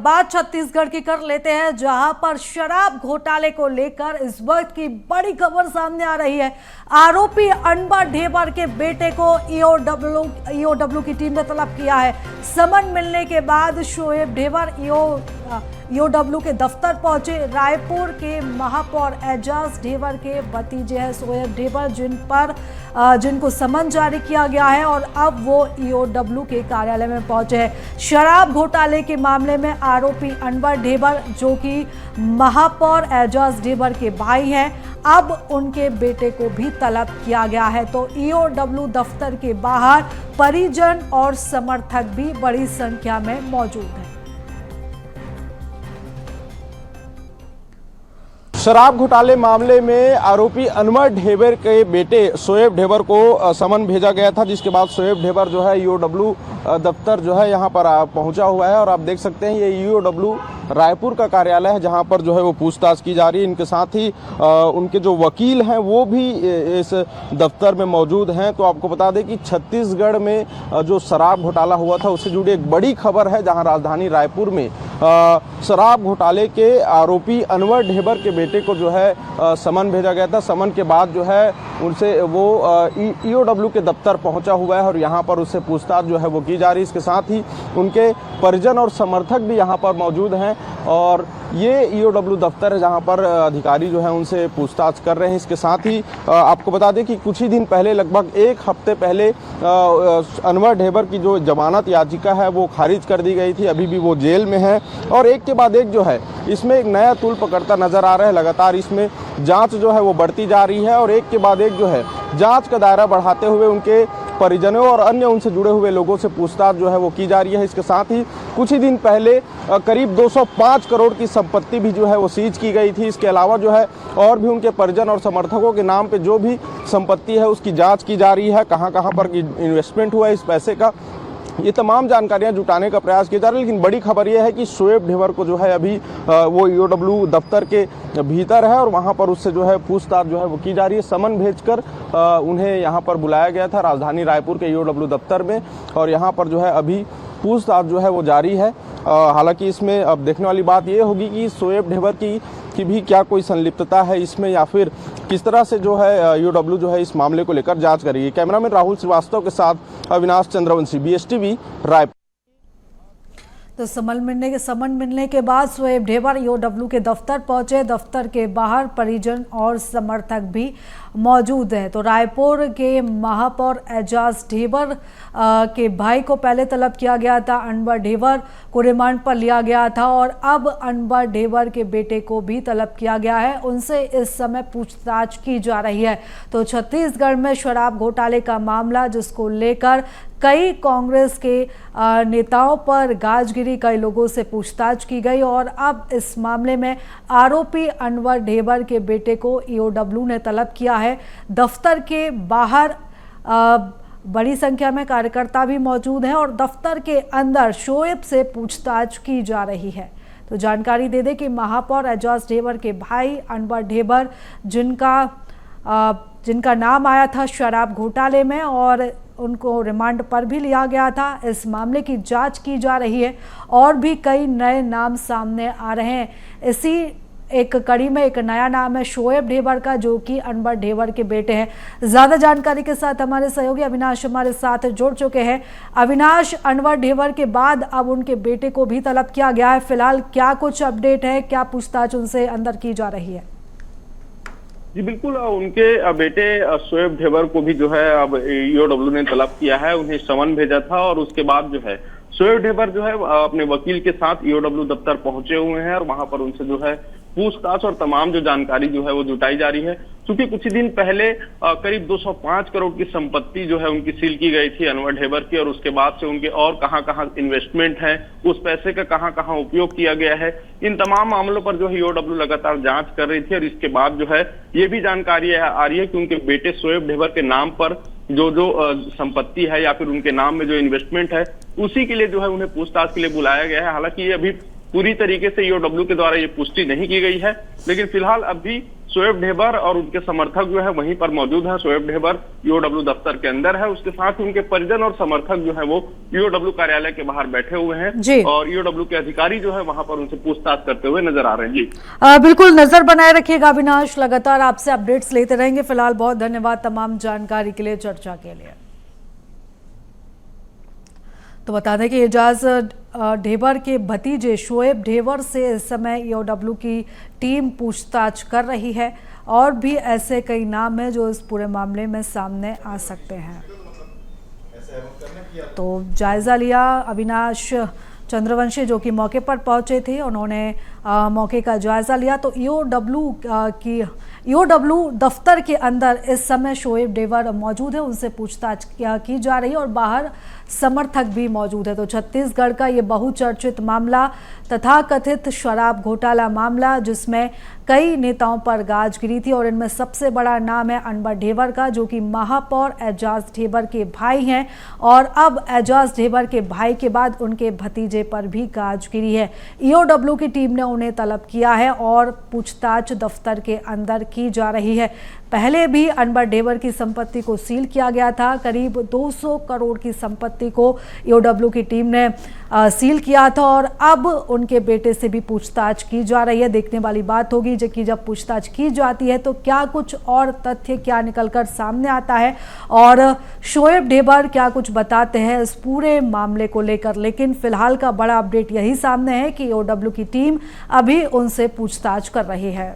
बात छत्तीसगढ़ की कर लेते हैं, जहां पर शराब घोटाले को लेकर इस वक्त की बड़ी खबर सामने आ रही है। आरोपी अनवर ढेबर के बेटे को ईओडब्ल्यू की टीम ने तलब किया है। समन मिलने के बाद शोएब ढेबर ईओडब्ल्यू के दफ्तर पहुंचे। रायपुर के महापौर एजाज ढेबर के भतीजे हैं शोएब ढेबर, जिनको समन जारी किया गया है और अब वो ईओडब्ल्यू के कार्यालय में पहुंचे हैं। शराब घोटाले के मामले में आरोपी अनवर ढेबर, जो कि महापौर एजाज ढेबर के भाई हैं, अब उनके बेटे को भी तलब किया गया है। तो ईओडब्ल्यू दफ्तर के बाहर परिजन और समर्थक भी बड़ी संख्या में मौजूद हैं। शराब घोटाले मामले में आरोपी अनवर ढेबर के बेटे शोएब ढेबर को समन भेजा गया था, जिसके बाद शोएब ढेबर जो है ईओडब्ल्यू दफ्तर जो है यहाँ पर पहुंचा हुआ है। और आप देख सकते हैं ये ईओडब्ल्यू रायपुर का कार्यालय है, जहां पर जो है वो पूछताछ की जा रही है। इनके साथ ही उनके जो वकील हैं वो भी इस दफ्तर में मौजूद हैं। तो आपको बता दें कि छत्तीसगढ़ में जो शराब घोटाला हुआ था उससे जुड़ी एक बड़ी खबर है, जहां राजधानी रायपुर में शराब घोटाले के आरोपी अनवर ढेबर के बेटे को जो है समन भेजा गया था। समन के बाद जो है उनसे वो ईओडब्ल्यू के दफ्तर पहुंचा हुआ है और यहाँ पर उससे पूछताछ जो है वो की जा रही है। इसके साथ ही उनके परिजन और समर्थक भी यहाँ पर मौजूद हैं और ये ईओडब्ल्यू दफ्तर है जहाँ पर अधिकारी जो है उनसे पूछताछ कर रहे हैं। इसके साथ ही आपको बता दें कि कुछ ही दिन पहले, लगभग एक हफ्ते पहले, अनवर ढेबर की जो जमानत याचिका है वो खारिज कर दी गई थी। अभी भी वो जेल में है और एक के बाद एक जो है इसमें एक नया तूल पकड़ता नजर आ रहा है। लगातार इसमें जांच जो है वो बढ़ती जा रही है और एक के बाद एक जो है जांच का दायरा बढ़ाते हुए उनके परिजनों और अन्य उनसे जुड़े हुए लोगों से पूछताछ जो है वो की जा रही है। इसके साथ ही कुछ ही दिन पहले करीब 205 करोड़ की संपत्ति भी जो है वो सीज की गई थी। इसके अलावा जो है और भी उनके परिजन और समर्थकों के नाम पे जो भी संपत्ति है उसकी जांच की जा रही है, कहां पर इन्वेस्टमेंट हुआ है इस पैसे का, ये तमाम जानकारियां जुटाने का प्रयास किया जा रहा है। लेकिन बड़ी खबर यह है कि शोएब ढेबर को जो है अभी वो ईओडब्ल्यू दफ्तर के भीतर है और वहां पर उससे जो है पूछताछ जो है वो की जा रही है। समन भेजकर उन्हें यहां पर बुलाया गया था राजधानी रायपुर के ईओडब्ल्यू दफ्तर में और यहां पर जो है अभी पूछताछ जो है वो जारी है। हालांकि इसमें अब देखने वाली बात ये होगी कि शोएब ढेबर की भी क्या कोई संलिप्तता है इसमें, या फिर किस तरह से जो है ईओडब्ल्यू जो है इस मामले को लेकर जांच करेगी। कैमरामैन राहुल श्रीवास्तव के साथ अविनाश चंद्रवंशी, BSTV रायपुर। तो समन मिलने के बाद शोएब ढेबर ईओडब्ल्यू के दफ्तर पहुंचे। दफ्तर के बाहर परिजन और समर्थक भी मौजूद हैं। तो रायपुर के महापौर एजाज ढेबर के भाई को पहले तलब किया गया था, अनवर ढेबर को रिमांड पर लिया गया था और अब अनवर ढेबर के बेटे को भी तलब किया गया है। उनसे इस समय पूछताछ की जा रही है। तो छत्तीसगढ़ में शराब घोटाले का मामला, जिसको लेकर कई कांग्रेस के नेताओं पर गाज गिरी, कई लोगों से पूछताछ की गई और अब इस मामले में आरोपी अनवर ढेबर के बेटे को ईओडब्ल्यू ने तलब किया है। दफ्तर के बाहर बड़ी संख्या में कार्यकर्ता भी मौजूद हैं और दफ्तर के अंदर शोएब से पूछताछ की जा रही है। तो जानकारी दे दें कि महापौर एजाज ढेबर के भाई अनवर ढेबर, जिनका नाम आया था शराब घोटाले में और उनको रिमांड पर भी लिया गया था, इस मामले की जांच की जा रही है और भी कई नए नाम सामने आ रहे हैं। इसी एक कड़ी में एक नया नाम है शोएब ढेबर का, जो कि अनवर ढेबर के बेटे हैं। ज्यादा जानकारी के साथ हमारे सहयोगी अविनाश हमारे साथ जुड़ चुके हैं। अविनाश, अनवर ढेबर के बाद अब उनके बेटे को भी तलब किया गया है, फिलहाल क्या कुछ अपडेट है, क्या पूछताछ उनसे अंदर की जा रही है? जी बिल्कुल, उनके बेटे शोएब ढेबर को भी जो है अब ईओडब्ल्यू ने तलब किया है। उन्हें समन भेजा था और उसके बाद जो है शोएब ढेबर जो है अपने वकील के साथ ईओडब्ल्यू दफ्तर पहुंचे हुए हैं और वहां पर उनसे जो है पूछताछ और तमाम जो जानकारी जो है वो जुटाई जा रही है। क्योंकि कुछ ही दिन पहले करीब 205 करोड़ की संपत्ति जो है उनकी सील की गई थी अनवर ढेबर की और उसके बाद से उनके और कहां इन्वेस्टमेंट है, उस पैसे का कहां उपयोग किया गया है, इन तमाम मामलों पर जो है ईओडब्ल्यू लगातार जांच कर रही थी। और इसके बाद जो है ये भी जानकारी आ रही है कि उनके बेटे शोएब ढेबर के नाम पर जो संपत्ति है या फिर उनके नाम में जो इन्वेस्टमेंट है, उसी के लिए जो है उन्हें पूछताछ के लिए बुलाया गया है। हालांकि ये अभी पूरी तरीके से ईओडब्ल्यू के द्वारा ये पुष्टि नहीं की गई है, लेकिन फिलहाल अभी शोएब ढेबर और उनके समर्थक जो है वहीं पर मौजूद है। शोएब ढेबर ईओडब्ल्यू दफ्तर के अंदर है, उसके साथ उनके परिजन और समर्थक जो है वो ईओडब्ल्यू कार्यालय के बाहर बैठे हुए हैं और ईओडब्ल्यू के अधिकारी जो है वहां पर उनसे पूछताछ करते हुए नजर आ रहे हैं। जी बिल्कुल, नजर बनाए रखिएगा अविनाश, लगातार आपसे अपडेट्स लेते रहेंगे। फिलहाल बहुत धन्यवाद तमाम जानकारी के लिए, चर्चा के लिए। तो बता दें कि एजाज ढेबर के भतीजे शोएब ढेबर से इस समय ईओडब्ल्यू की टीम पूछताछ कर रही है और भी ऐसे कई नाम हैं जो इस पूरे मामले में सामने आ सकते हैं। तो जायजा लिया अविनाश चंद्रवंशी जो कि मौके पर पहुंचे थे, उन्होंने मौके का जायजा लिया। तो ईओडब्ल्यू दफ्तर के अंदर इस समय शोएब ढेबर मौजूद है, उनसे पूछताछ की जा रही है और बाहर समर्थक भी मौजूद है। तो छत्तीसगढ़ का ये बहुचर्चित मामला, तथाकथित शराब घोटाला मामला, जिसमें कई नेताओं पर गाज गिरी थी और इनमें सबसे बड़ा नाम है अनवर ढेबर का, जो कि महापौर एजाज ढेबर के भाई हैं और अब एजाज ढेबर के भाई के बाद उनके भतीजे पर भी गाज गिरी है। ईओडब्ल्यू की टीम ने उन्हें तलब किया है और पूछताछ दफ्तर के अंदर की जा रही है। पहले भी अनवर ढेबर की संपत्ति को सील किया गया था, करीब 200 करोड़ की संपत्ति को ईओडब्ल्यू की टीम ने सील किया था और अब उनके बेटे से भी पूछताछ की जा रही है। देखने वाली बात होगी कि जब पूछताछ की जाती है तो क्या कुछ और तथ्य क्या निकलकर सामने आता है और शोएब ढेबर क्या कुछ बताते हैं इस पूरे मामले को लेकर। लेकिन फिलहाल का बड़ा अपडेट यही सामने है कि ईओडब्ल्यू की टीम अभी उनसे पूछताछ कर रही है।